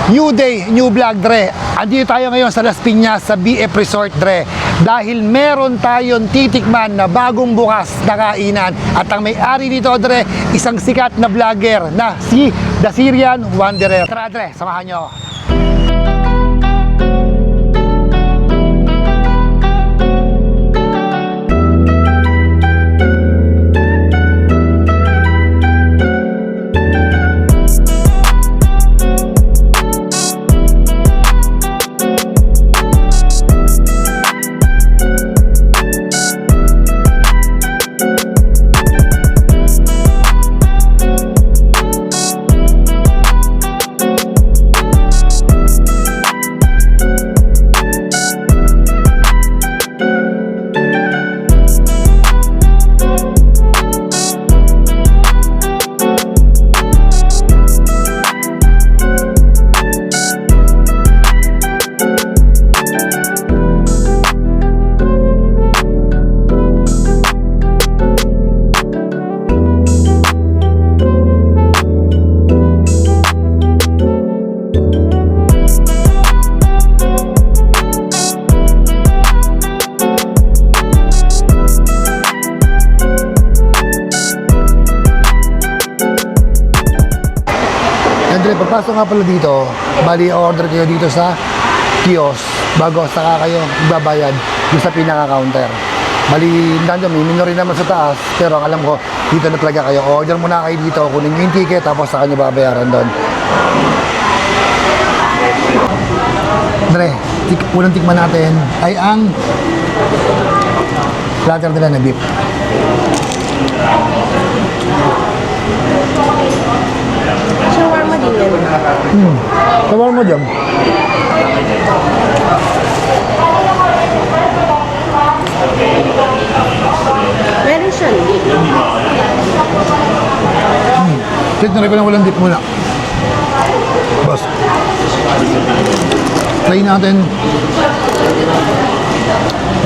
New day, new vlog, Dre. Andito tayo ngayon sa Las Piñas sa BF Resort, Dre. Dahil meron tayong titikman na bagong bukas na kainan. At ang may-ari dito, Dre, isang sikat na vlogger na si The Syrian Wanderer. Tara, Dre, samahan nyo ako. Pagpasok nga pala dito, bali order kayo dito sa kiosk bago saka kayo babayad dito sa pinaka-counter. Bali, nandiyan, may menu rin naman sa taas, pero ang alam ko, dito na talaga kayo. Order muna kayo dito, kunin nyo yung ticket, tapos saka nyo babayaran doon. Dre, unang tikman natin ay ang platter nila na beef. Shawarma din yan. Shawarma dyan. Meron siya dip. Check na rin ko lang walang dip muna. Boss. Try natin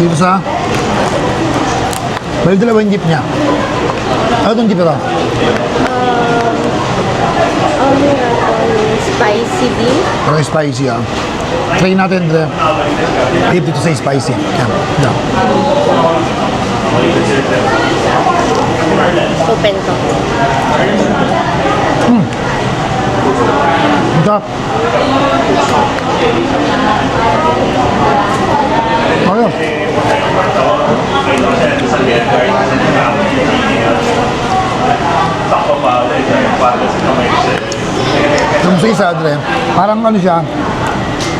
dito sa bali dalawa yung dip niya. Ano itong dip ito? Spicy din. Parang spicy ah. Try natin, Dre. Dip dito sa spicy. Yan. Yan. Open to. Sarap. Ayun. Yung sa isa, Dre, parang ano siya,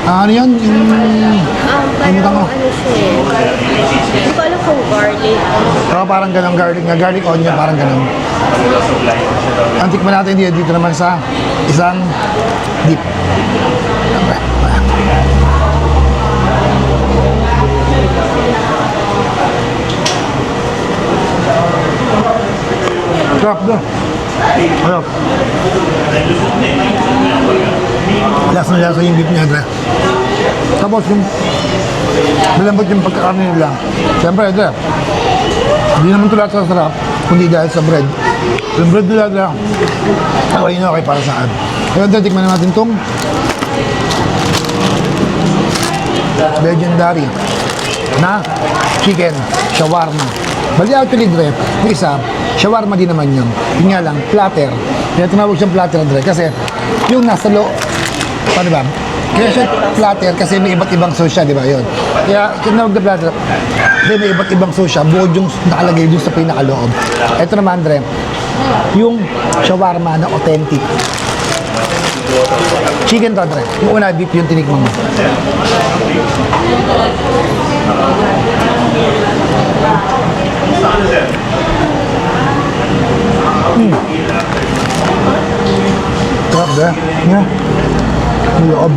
ano yan? Parang ano siya eh. Hindi ko alam kung garlic. Parang ganun, garlic onion, parang ganun. Ang tikman natin dito naman sa isang dip. Sarap doon. Sarap. Lasa yung beef niya, Dre. Tapos yung malambot yung pagkakarni nila. Siyempre, Dre, hindi naman ito lahat sa sarap, kundi dahil sa bread. Yung bread nila, Dre, okay para saan. Kaya, Dre, tikman natin itong legendary na chicken shawarma. Bali actually, Dre, yung isa, shawarma din naman yun. Yun nga lang, platter. Kaya tinawag siyang platter, Dre, kasi yung nasa loob, paano ba? Kaya siya platter kasi may iba't ibang sauce siya, di ba yun? Kaya tinawag na platter, Dre, may iba't ibang sauce siya, buod yung nakalagay dun sa pinakaloob. Ito naman, Dre, yung shawarma na authentic. Chicken to, Dre. Yung una, beef yung tinikman mo. Sarap, Dre. Yeah. Yung loob.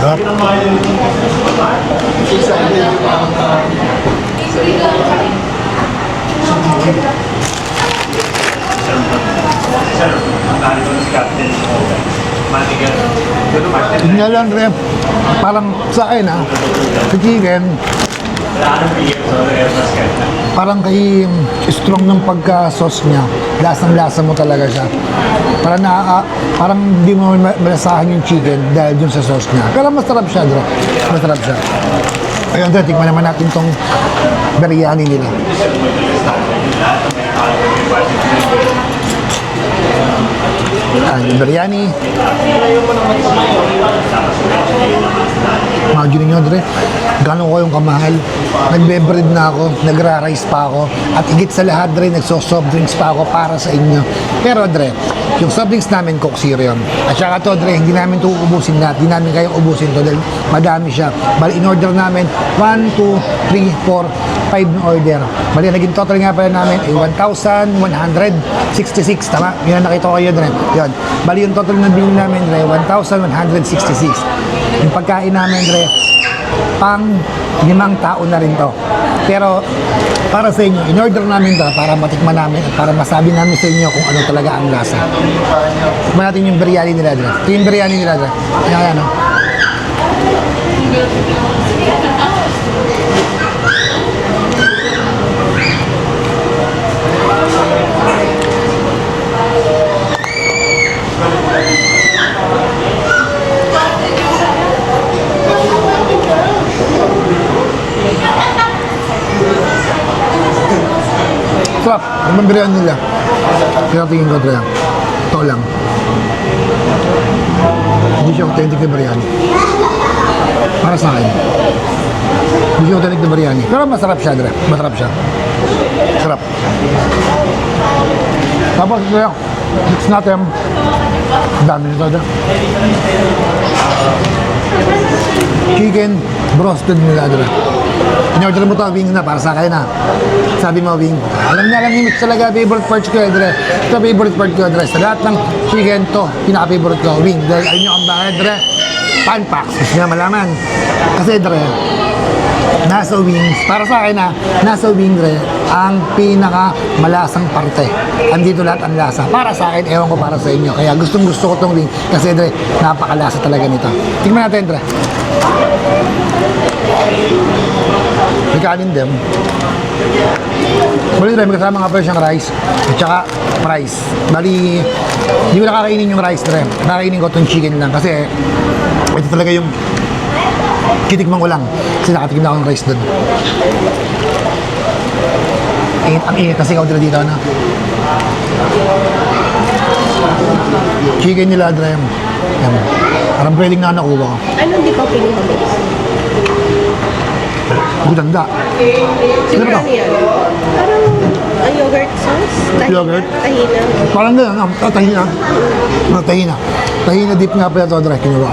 Sarap. Yun nga lang, Dre, parang sa akin, sa chicken, parang kay strong ng pagka-sauce niya. Lasang-lasa mo talaga siya. Parang hindi mo malasahan yung chicken dahil dun sa sauce niya. Pero masarap siya, Dre. Masarap siya. Ayun, Dre, tikman naman natin tong biryani nila. Yung biryani. Imagine nyo, Dre, gano'n ko yung kamahal. Nagbe-bread na ako, nagra-rice pa ako, at higit sa lahat, Dre, nagso-soft drinks pa ako para sa inyo. Pero, Dre, yung soft drinks namin, Coke Zero yun. At saka to, Dre, hindi namin ito ubusin lahat. Hindi namin kayong ubusin to dahil madami siya. Bali, in-order namin, 1, 2, 3, 4, 5 na order. Bali, naging total nga pala namin ay 1,166. Tama? Yun ang nakita ko kayo, Dre. Yun. Bali, yung total na bilhin namin, Dre, 1,166. Yung pagkain namin, Dre, pang 5 tao na rin to. Pero, para sa inyo, in-order namin to para matikman namin at para masabi namin sa inyo kung ano talaga ang lasa. Tikman natin yung biryani nila, Dre. Ito yung biryani nila, Dre. Ayan, no? Sarap. Ang biryani nila. Kaya tingin ko, Dre. Ito lang. Hindi siya authentic na biryani. Para sa akin. Hindi siya authentic na biryani. Pero masarap siya, Dre. Masarap siya. Sarap. Tapos, Dre, mix natin. Ang dami nito, Dre. Chicken broasted nila, Dre. In-order mo to, wing na, para sa akin na. Sabi mo, wing. Alam ni Mitch talaga, favorite part ko, Dre. Ito, favorite part ko, Dre. Sa lahat ng chicken to, pinaka-favorite ko, wing. Dahil alam nyo ang bakit, Dre? Pan packs. Gusto nga malaman. Kasi, Dre, nasa wings, para sa akin na, nasa wing, Dre, ang pinaka-malasang parte. Andito lahat ang lasa. Para sa akin, ewan ko para sa inyo. Kaya gustong-gusto ko tong wing. Kasi, Dre, napakalasa talaga nito. Tingnan natin, Dre. May kanin din. Bali, Dre, may kasama nga pala siyang rice at saka fries. Bali, hindi ko nakakainin yung rice, Dre. Nakakainin ko itong chicken lang kasi ito talaga yung titikman ko lang kasi nakatikim na ako ng rice doon. Ang init kasi ikaw, Dre, dito, ano? Chicken nila, Dre. Yan. Parang breading na nakuha ko. Ano hindi ko pinuha? Gutanda. Siguro Ano ba? ano yan? Parang yogurt sauce? Yogurt? Tahina. Parang gano'n, tahina. Tahina. Tahina dip nga pala ito, Dre, kinuha.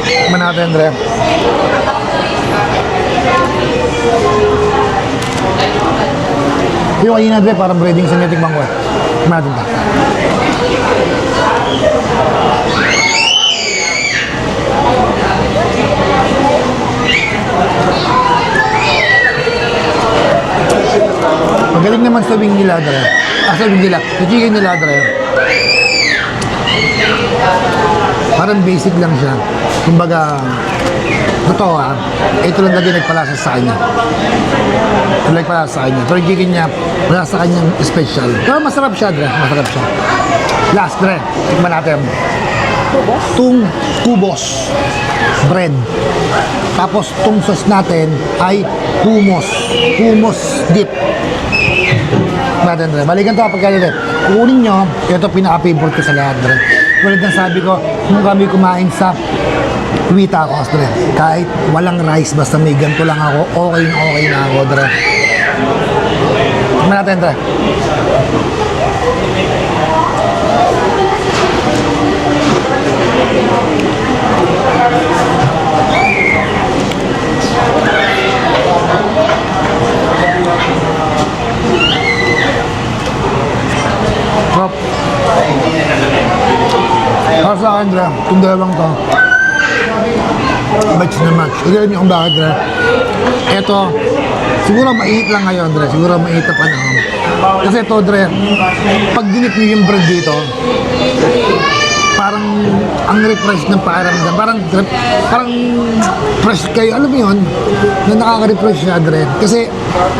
Tikman natin, Dre. Yung kanina, Dre, parang breading sa natikman ko. Tikman natin ito. Magaling naman sa wing nila, Dre. Sa wing nila. Sa chicken nila, Dre. Parang basic lang siya. Kumbaga, totoo ha, ito lang lagi nagpalasa sa kanya. Ito lang nagpalasa sa kanya. Pero yung chicken niya, wala sa kanyang special. Pero masarap siya, Dre. Masarap siya. Last, Dre. Tikman natin. Tung kubos bread. Tapos tong sauce natin ay hummus. Hummus dip. Natin, Dre. Balikan to kapag kalit. Kunin nyo, ito pinaka-favorite ko sa lahat, Dre. Tulad ng sabi ko, nung kami kumain sa Wita Tacos, Dre. Kahit walang rice, basta may ganito lang ako, okay na ako, Dre. Tignan natin, Dre. Sarap. Para sa akin, Dre, itong dalawang to, match na match. Kaya niyo kung bakit, Dre. Ito, siguro mainit lang ngayon, Dre. Siguro mainit na panahon. Kasi to, Dre, pag dinip nyo yung bread dito, parang ang refresh ng pakiramdam. Parang fresh kayo. Alam mo yun, na nakaka-refresh siya, Dre. Kasi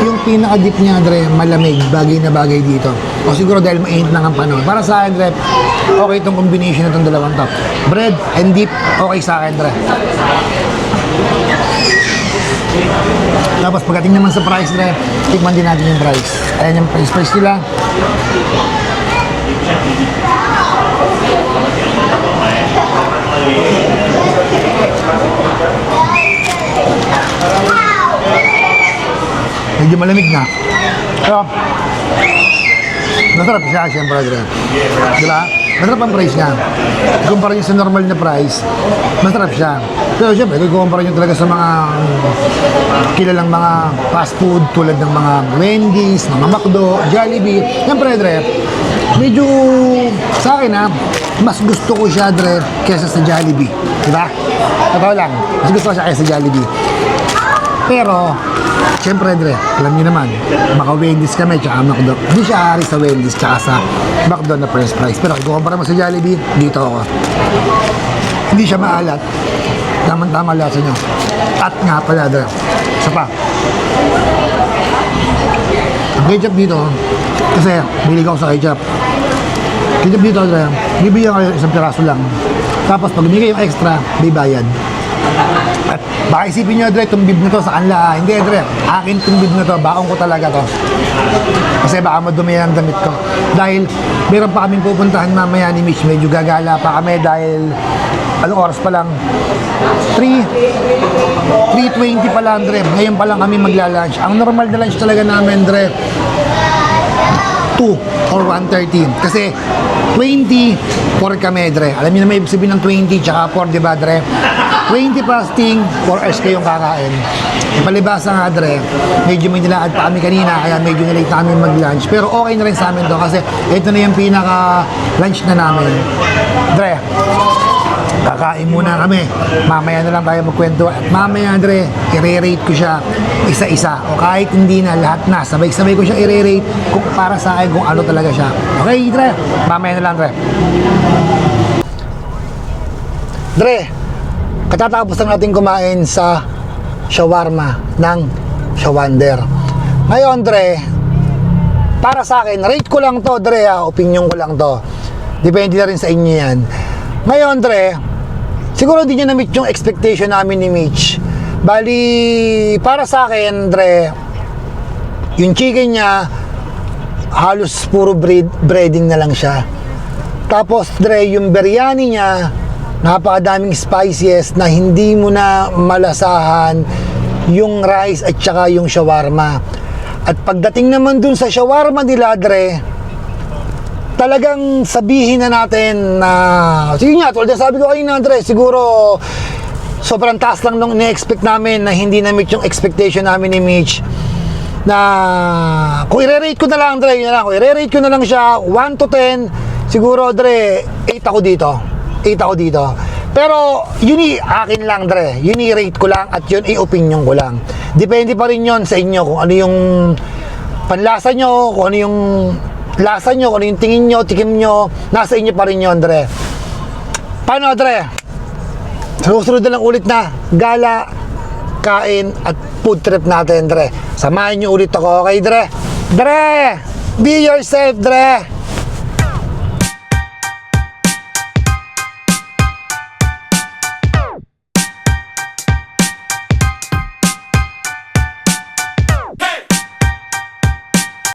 yung pinaka-dip niya, Dre, malamig, bagay na bagay dito. O siguro dahil mainit lang ang panahon. Para sa akin, Dre, okay itong combination na itong dalawang top. Bread and dip, okay sa akin, Dre. Tapos pagdating naman sa price, Dre, tikman din natin yung price. Ayan yung price nila. Medyo malamig na. Pero, masarap siya, siyempre, Dre. Diba? Masarap ang price niya. Kumpara niyo sa normal na price, masarap siya. Pero siyempre, kumpara niyo talaga sa mga kilalang mga fast food tulad ng mga Wendy's, mga McDo, Jollibee. Siyempre, Dre, medyo sa akin mas gusto ko siya, Dre, kesa sa Jollibee. Diba? Totoo lang, mas gusto ko siya kesa sa Jollibee. Pero, siyempre, Dre, alam niyo naman, baka Wendy's kami, tsaka McDo. Hindi siya ari sa Wendy's, tsaka sa McDo na first price. Pero kung kumpara mo sa Jollibee, dito ako. Hindi siya maalat. Tama-tama lasa niya. At nga pala, Dre, isa pa. Ang ketchup dito, kasi bilig ako sa ketchup. Ketchup dito, Dre, bibigyan kayo isang piraso lang. Tapos pag bumigay yung extra, may bayad. At baka isipin nyo, Dre, itong bib na to sa kanila. Hindi, Dre, akin itong bib na to, baong ko talaga to. Kasi baka madumi ang damit ko. Dahil meron pa kaming pupuntahan mamaya ni Mitch, medyo gagala pa kami dahil anong oras pa lang? 3:20 pa lang, Dre. Ngayon pa lang kami magla-lunch. Ang normal na lunch talaga namin, Dre, 2 or 1:13. Kasi 20, 4 kami, Dre. Alam niyo na may ibig sabihin ng 20 tsaka 4, di ba, Dre? 20 fasting, 4 hours kayong kakain. Palibasa nga, Dre, medyo may nilakad pa kami kanina, kaya medyo nilate na kami mag-lunch. Pero okay na rin sa amin to kasi ito na yung pinaka-lunch na namin. Dre, kakain muna kami. Mamaya na lang tayo magkwento. At mamaya, Dre, i-rate ko siya isa-isa. O kahit hindi na, lahat na. Sabay-sabay ko siya i-rate kung para sa akin kung ano talaga siya. Okay, Dre? Mamaya na lang, Dre. Dre, katatapos lang natin kumain sa shawarma ng Shawander. Ngayon, Dre, para sa akin, rate ko lang to, Dre, opinion ko lang to. Depende na rin sa inyo yan. Ngayon, Dre, siguro hindi nyo na-meet yung expectation namin ni Mitch. Bali, para sa akin, Dre, yung chicken niya, halos puro breading na lang siya. Tapos, Dre, yung biryani niya, napakadaming spices na hindi mo na malasahan yung rice at saka yung shawarma. At pagdating naman dun sa shawarma nila, Dre, talagang sabihin na natin na, sige nga, tulad na sabi ko kanina, Andre, siguro sobrang taas lang nung ni-expect namin na hindi na-meet yung expectation namin ni Mitch. Na kung i-rate ko na lang, Andre, yun na lang, kung i-rate ko na lang siya 1 to 10, siguro, Andre, 8 ako dito. 8 ako dito. Pero yun akin lang, Dre, yun i-rate ko lang at yun i-opinion ko lang. Depende pa rin yun sa inyo kung ano yung panlasa nyo, kung ano yung lasa nyo, kung ano yung tingin nyo, tikim nyo, nasa inyo pa rin yun, Dre. Paano, Dre? Susunod na lang ulit na gala, kain at food trip natin, Dre. Samahan nyo ulit ako, okay, Dre? Dre! Be yourself, Dre!